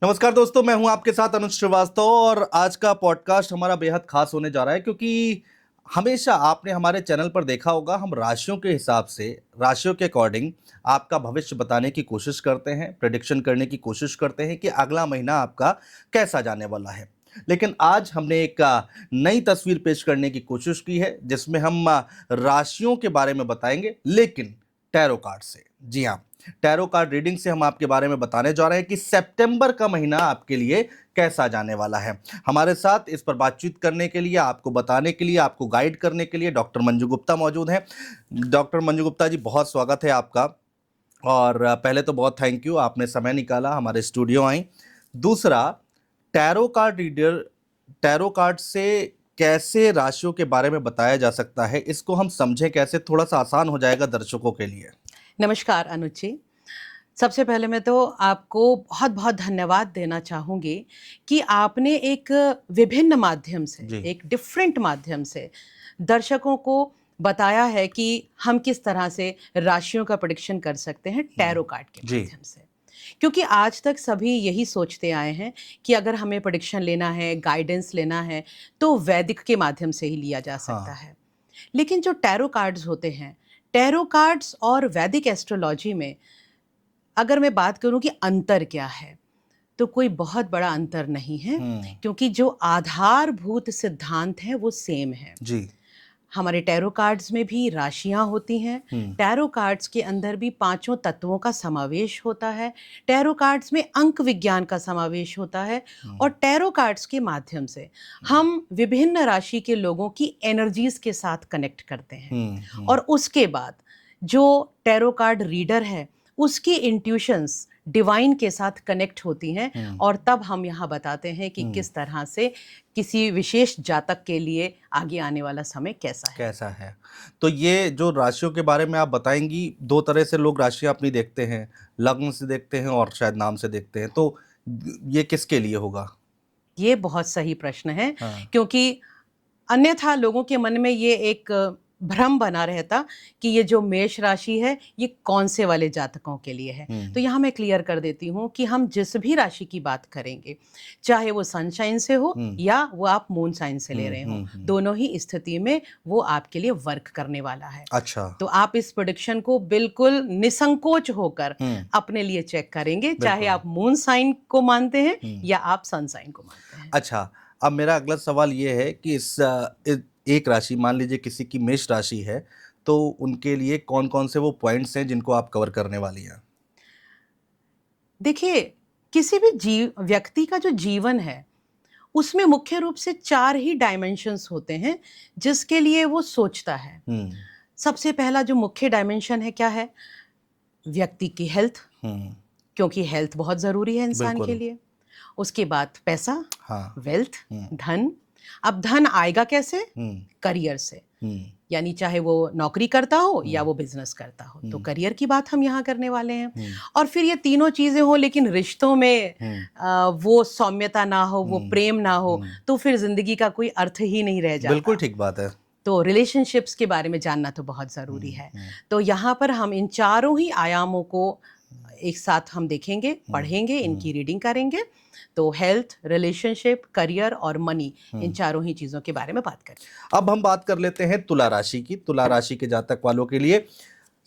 नमस्कार दोस्तों, मैं हूं आपके साथ अनुज श्रीवास्तव और आज का पॉडकास्ट हमारा बेहद खास होने जा रहा है क्योंकि हमेशा आपने हमारे चैनल पर देखा होगा हम राशियों के हिसाब से, राशियों के अकॉर्डिंग आपका भविष्य बताने की कोशिश करते हैं, प्रेडिक्शन करने की कोशिश करते हैं कि अगला महीना आपका कैसा जाने वाला है। लेकिन आज हमने एक नई तस्वीर पेश करने की कोशिश की है जिसमें हम राशियों के बारे में बताएंगे, लेकिन टैरो कार्ड से। जी हाँ, टैरो कार्ड रीडिंग से हम आपके बारे में बताने जा रहे हैं कि सितंबर का महीना आपके लिए कैसा जाने वाला है। हमारे साथ इस पर बातचीत करने के लिए, आपको बताने के लिए, आपको गाइड करने के लिए डॉक्टर मंजू गुप्ता मौजूद हैं। डॉक्टर मंजू गुप्ता जी, बहुत स्वागत है आपका। और पहले तो बहुत थैंक यू, आपने समय निकाला, हमारे स्टूडियो आई। दूसरा, tarot card reader, tarot card से कैसे राशियों के बारे में बताया जा सकता है, इसको हम समझें कैसे, थोड़ा सा आसान हो जाएगा दर्शकों के लिए। नमस्कार अनुज जी। सबसे पहले मैं तो आपको बहुत बहुत धन्यवाद देना चाहूँगी कि आपने एक विभिन्न माध्यम से, जी। एक डिफरेंट माध्यम से दर्शकों को बताया है कि हम किस तरह से राशियों का प्रेडिक्शन कर सकते हैं टैरो कार्ड के जी। माध्यम से। क्योंकि आज तक सभी यही सोचते आए हैं कि अगर हमें प्रेडिक्शन लेना है, गाइडेंस लेना है, तो वैदिक के माध्यम से ही लिया जा सकता है। लेकिन जो टैरो कार्ड्स होते हैं, टैरो कार्ड्स और वैदिक एस्ट्रोलॉजी में अगर मैं बात करूं कि अंतर क्या है, तो कोई बहुत बड़ा अंतर नहीं है, क्योंकि जो आधारभूत सिद्धांत हैं वो सेम है। जी। हमारे टैरो कार्ड्स में भी राशियां होती हैं। टैरो कार्ड्स के अंदर भी पांचों तत्वों का समावेश होता है। टैरो कार्ड्स में अंक विज्ञान का समावेश होता है। और टैरो कार्ड्स के माध्यम से हम विभिन्न राशि के लोगों की एनर्जीज के साथ कनेक्ट करते हैं। और उसके बाद जो टैरो कार्ड रीडर है उसकी इंट्यूशंस डिवाइन के साथ कनेक्ट होती हैं। और तब हम यहाँ बताते हैं कि किस तरह से किसी विशेष जातक के लिए आगे आने वाला समय कैसा है। तो ये जो राशियों के बारे में आप बताएंगी, दो तरह से लोग राशियां अपनी देखते हैं, लग्न से देखते हैं और शायद नाम से देखते हैं, तो ये किसके लिए होगा? ये बहुत सही प्रश्न है। क्योंकि अन्यथा लोगों के मन में ये एक भ्रम बना रहता कि ये जो मेष राशि है ये कौन से वाले जातकों के लिए है। तो यहाँ मैं क्लियर कर देती हूँ कि हम जिस भी राशि की बात करेंगे, चाहे वो सनशाइन से हो या वो आप मून साइन से ले रहे हो, दोनों ही स्थिति में वो आपके लिए वर्क करने वाला है। अच्छा। तो आप इस प्रेडिक्शन को बिल्कुल निसंकोच होकर अपने लिए चेक करेंगे, चाहे आप मून साइन को मानते हैं या आप सन साइन को मानते हैं। अच्छा, अब मेरा अगला सवाल ये है कि इस एक राशि, मान लीजिए किसी की मेष राशि है, तो उनके लिए कौन कौन से वो पॉइंट्स हैं जिनको आप कवर करने वाली हैं? देखिए, किसी भी व्यक्ति का जो जीवन है उसमें मुख्य रूप से 4 ही डायमेंशंस होते हैं जिसके लिए वो सोचता है। सबसे पहला जो मुख्य डायमेंशन है क्या है? व्यक्ति की हेल्थ, क्योंकि हेल्थ बहुत जरूरी है इंसान के लिए। उसके बाद पैसा, वेल्थ, धन। अब धन आएगा कैसे? करियर से, यानी चाहे वो नौकरी करता हो या वो बिजनेस करता हो, तो करियर की बात हम यहाँ करने वाले हैं। और फिर ये तीनों चीजें हो लेकिन रिश्तों में वो सौम्यता ना हो, वो प्रेम ना हो, तो फिर जिंदगी का कोई अर्थ ही नहीं रह जाता। बिल्कुल ठीक बात है। तो रिलेशनशिप्स के बारे में जानना तो बहुत जरूरी है। तो यहाँ पर हम इन चारों ही आयामों को एक साथ हम देखेंगे, पढ़ेंगे, इनकी रीडिंग करेंगे। तो हेल्थ, रिलेशनशिप, करियर और मनी, इन चारों ही चीजों के बारे में बात करें। अब हम बात कर लेते हैं तुला राशि की। तुला राशि के जातक वालों के लिए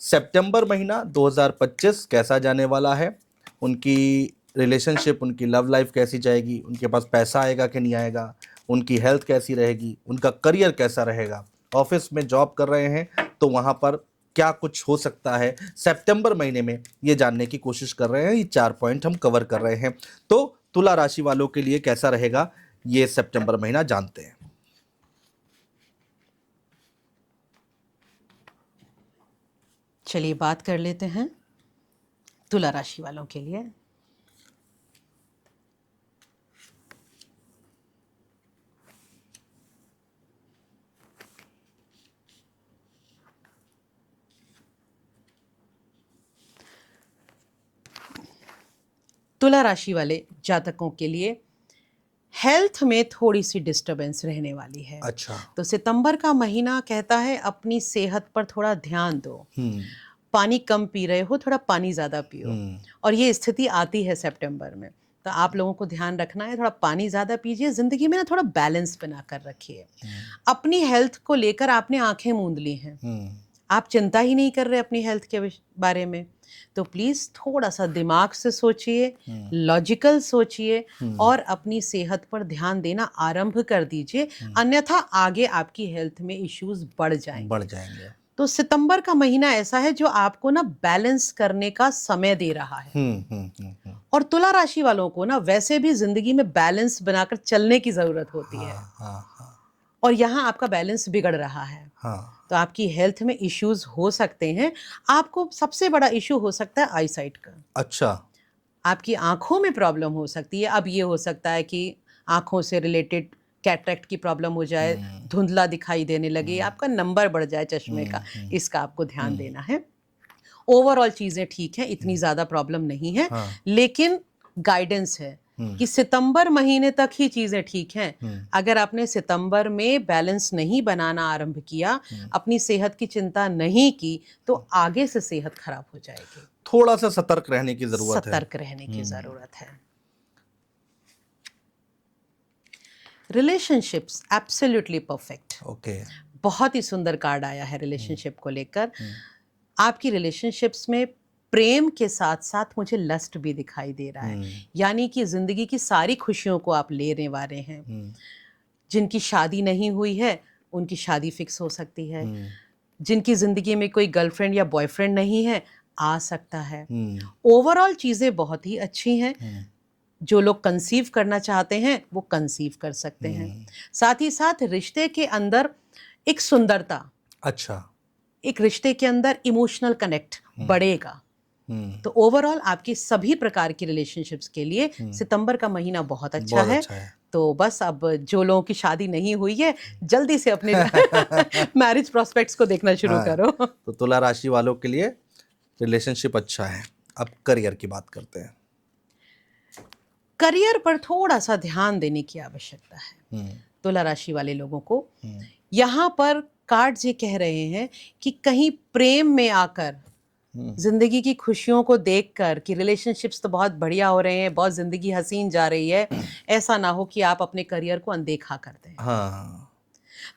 सितंबर महीना 2025 कैसा जाने वाला है? उनकी रिलेशनशिप, उनकी लव लाइफ कैसी जाएगी? उनके पास पैसा आएगा कि नहीं आएगा? उनकी हेल्थ कैसी रहेगी? उनका करियर कैसा रहेगा? ऑफिस में जॉब कर रहे हैं तो वहां पर क्या कुछ हो सकता है? सितंबर महीने में ये जानने की कोशिश कर रहे हैं। ये 4 पॉइंट हम कवर कर रहे हैं। तो तुला राशि वालों के लिए कैसा रहेगा ये सितंबर महीना जानते हैं। चलिए बात कर लेते हैं तुला राशि वालों के लिए। तुला राशि वाले जातकों के लिए हेल्थ में थोड़ी सी डिस्टरबेंस रहने वाली है। अच्छा। तो सितंबर का महीना कहता है अपनी सेहत पर थोड़ा ध्यान दो। पानी कम पी रहे हो, थोड़ा पानी ज्यादा पियो। और ये स्थिति आती है सितंबर में। तो आप लोगों को ध्यान रखना है, थोड़ा पानी ज़्यादा पीजिए, ज़िंदगी में ना थोड़ा बैलेंस बना कर रखिए। अपनी हेल्थ को लेकर आपने आंखें मूंद ली हैं, आप चिंता ही नहीं कर रहे अपनी हेल्थ के बारे में, तो प्लीज़ थोड़ा सा दिमाग से सोचिए, लॉजिकल सोचिए और अपनी सेहत पर ध्यान देना आरंभ कर दीजिए, अन्यथा आगे आपकी हेल्थ में इश्यूज बढ़ जाएंगे। तो सितंबर का महीना ऐसा है जो आपको ना बैलेंस करने का समय दे रहा है। और तुला राशि वालों को ना वैसे भी जिंदगी में बैलेंस बनाकर चलने की जरूरत होती है। और यहाँ आपका बैलेंस बिगड़ रहा है। तो आपकी हेल्थ में इश्यूज हो सकते हैं। आपको सबसे बड़ा इशू हो सकता है आई साइट का। अच्छा, आपकी आंखों में प्रॉब्लम हो सकती है। अब ये हो सकता है कि आंखों से रिलेटेड कैटरेक्ट की प्रॉब्लम हो जाए, धुंधला दिखाई देने लगे, आपका नंबर बढ़ जाए चश्मे का, इसका आपको ध्यान देना है। ओवरऑल चीजें ठीक है, इतनी ज्यादा प्रॉब्लम नहीं है, लेकिन गाइडेंस है कि सितंबर महीने तक ही चीजें ठीक हैं। अगर आपने सितंबर में बैलेंस नहीं बनाना आरंभ किया, अपनी सेहत की चिंता नहीं की, तो आगे से सेहत खराब हो जाएगी। थोड़ा सा सतर्क रहने की जरूरत है। सतर्क रहने की जरूरत है। Relationships absolutely perfect. ओके, बहुत ही सुंदर कार्ड आया है रिलेशनशिप को लेकर। आपकी रिलेशनशिप्स में प्रेम के साथ साथ मुझे लस्ट भी दिखाई दे रहा है, यानी कि जिंदगी की सारी खुशियों को आप लेने वाले हैं। जिनकी शादी नहीं हुई है उनकी शादी फिक्स हो सकती है। जिनकी जिंदगी में कोई गर्लफ्रेंड या बॉयफ्रेंड नहीं है, आ सकता है। ओवरऑल चीजें बहुत ही अच्छी हैं। जो लोग कंसीव करना चाहते हैं वो कंसीव कर सकते हैं। साथ ही साथ रिश्ते के अंदर एक सुंदरता, अच्छा, एक रिश्ते के अंदर इमोशनल कनेक्ट बढ़ेगा। तो ओवरऑल आपकी सभी प्रकार की रिलेशनशिप्स के लिए सितंबर का महीना बहुत अच्छा है। तो बस अब जो लोगों की शादी नहीं हुई है, जल्दी से अपने मैरिज प्रोस्पेक्ट्स को देखना शुरू करो। तो तुला राशि वालों के लिए रिलेशनशिप अच्छा है। अब करियर की बात करते हैं। करियर पर थोड़ा सा ध्यान देने की आवश्यकता है तुला राशि वाले लोगों को। यहाँ पर कार्ड्स ये कह रहे हैं कि कहीं प्रेम में आकर जिंदगी की खुशियों को देखकर कि रिलेशनशिप्स तो बहुत बढ़िया हो रहे हैं, बहुत जिंदगी हसीन जा रही है, ऐसा ना हो कि आप अपने करियर को अनदेखा कर दें।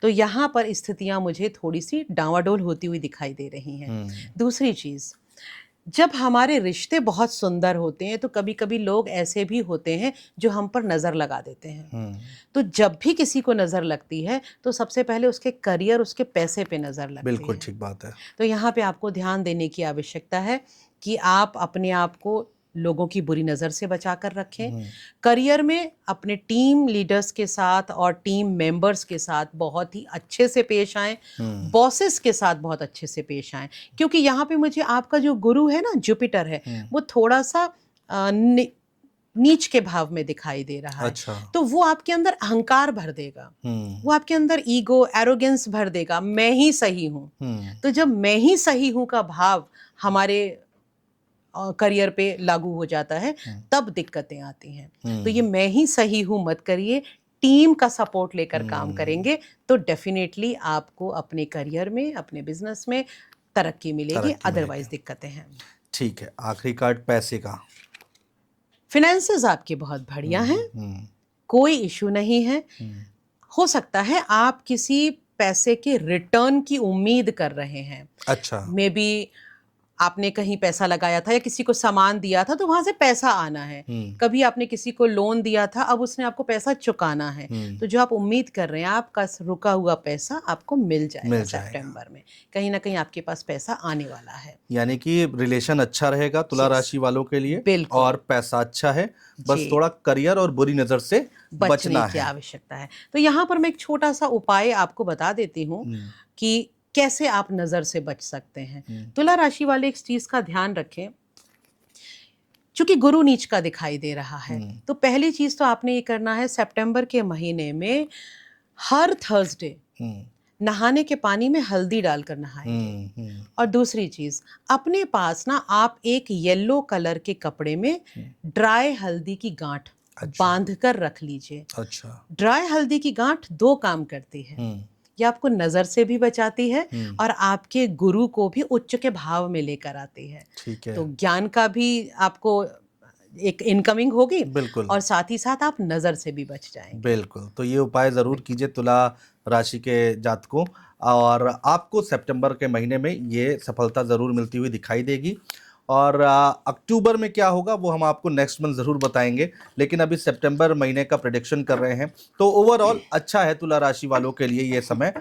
तो यहाँ पर स्थितियां मुझे थोड़ी सी डांवाडोल होती हुई दिखाई दे रही हैं। दूसरी चीज, जब हमारे रिश्ते बहुत सुंदर होते हैं तो कभी कभी लोग ऐसे भी होते हैं जो हम पर नज़र लगा देते हैं। तो जब भी किसी को नज़र लगती है तो सबसे पहले उसके करियर, उसके पैसे पे नज़र लगती है। बिल्कुल ठीक बात है। तो यहाँ पे आपको ध्यान देने की आवश्यकता है कि आप अपने आप को लोगों की बुरी नज़र से बचा कर रखें। करियर में अपने टीम लीडर्स के साथ और टीम मेंबर्स के साथ बहुत ही अच्छे से पेश आएं। बॉसेस के साथ बहुत अच्छे से पेश आएं, क्योंकि यहाँ पे मुझे आपका जो गुरु है ना, जुपिटर है, वो थोड़ा सा नीच के भाव में दिखाई दे रहा है। अच्छा। तो वो आपके अंदर अहंकार भर देगा, वो आपके अंदर ईगो, एरोगेंस भर देगा, मैं ही सही हूँ। तो जब मैं ही सही हूँ का भाव हमारे करियर पे लागू हो जाता है, तब दिक्कतें आती हैं। तो ये मैं ही सही हूँ मत करिए, टीम का सपोर्ट लेकर काम करेंगे तो डेफिनेटली आपको अपने करियर में, अपने बिजनेस में तरक्की मिलेगी, अदरवाइज दिक्कतें हैं। ठीक है, आखिरी कार्ड पैसे का। फिनेंसेस आपके बहुत बढ़िया हैं, कोई इशू नहीं है। हो सकता है आप किसी पैसे के रिटर्न की उम्मीद कर रहे हैं। अच्छा, मे बी आपने कहीं पैसा लगाया था या किसी को सामान दिया था तो वहां से पैसा आना है। कभी आपने किसी को लोन दिया था, अब उसने आपको पैसा चुकाना है। तो जो आप उम्मीद कर रहे हैं, आपका रुका हुआ पैसा आपको मिल जाएगा सितंबर में। कहीं ना कहीं आपके पास पैसा आने वाला है। यानी कि रिलेशन अच्छा रहेगा तुला राशि वालों के लिए। बिल्कुल। और पैसा अच्छा है, बस थोड़ा करियर और बुरी नजर से बचने की आवश्यकता है। तो यहाँ पर मैं एक छोटा सा उपाय आपको बता देती हूँ कि कैसे आप नजर से बच सकते हैं। तुला राशि वाले एक चीज का ध्यान रखें, चूंकि गुरु नीच का दिखाई दे रहा है, तो पहली चीज तो आपने ये करना है, सितंबर के महीने में हर थर्सडे नहाने के पानी में हल्दी डालकर नहाएंगे। और दूसरी चीज, अपने पास ना आप एक येलो कलर के कपड़े में ड्राई हल्दी की गांठ बांध कर रख लीजिए। अच्छा। ड्राई हल्दी की गांठ दो काम करती है, ये आपको नजर से भी बचाती है और आपके गुरु को भी उच्च के भाव में लेकर आती है। ठीक है। तो ज्ञान का भी आपको एक इनकमिंग होगी बिल्कुल और साथ ही साथ आप नज़र से भी बच जाएंगे। बिल्कुल। तो ये उपाय ज़रूर कीजिए तुला राशि के जातकों, और आपको सितंबर के महीने में ये सफलता ज़रूर मिलती हुई दिखाई देगी। और अक्टूबर में क्या होगा वो हम आपको नेक्स्ट मंथ ज़रूर बताएंगे, लेकिन अभी सितंबर महीने का प्रेडिक्शन कर रहे हैं। तो ओवरऑल अच्छा है तुला राशि वालों के लिए ये समय।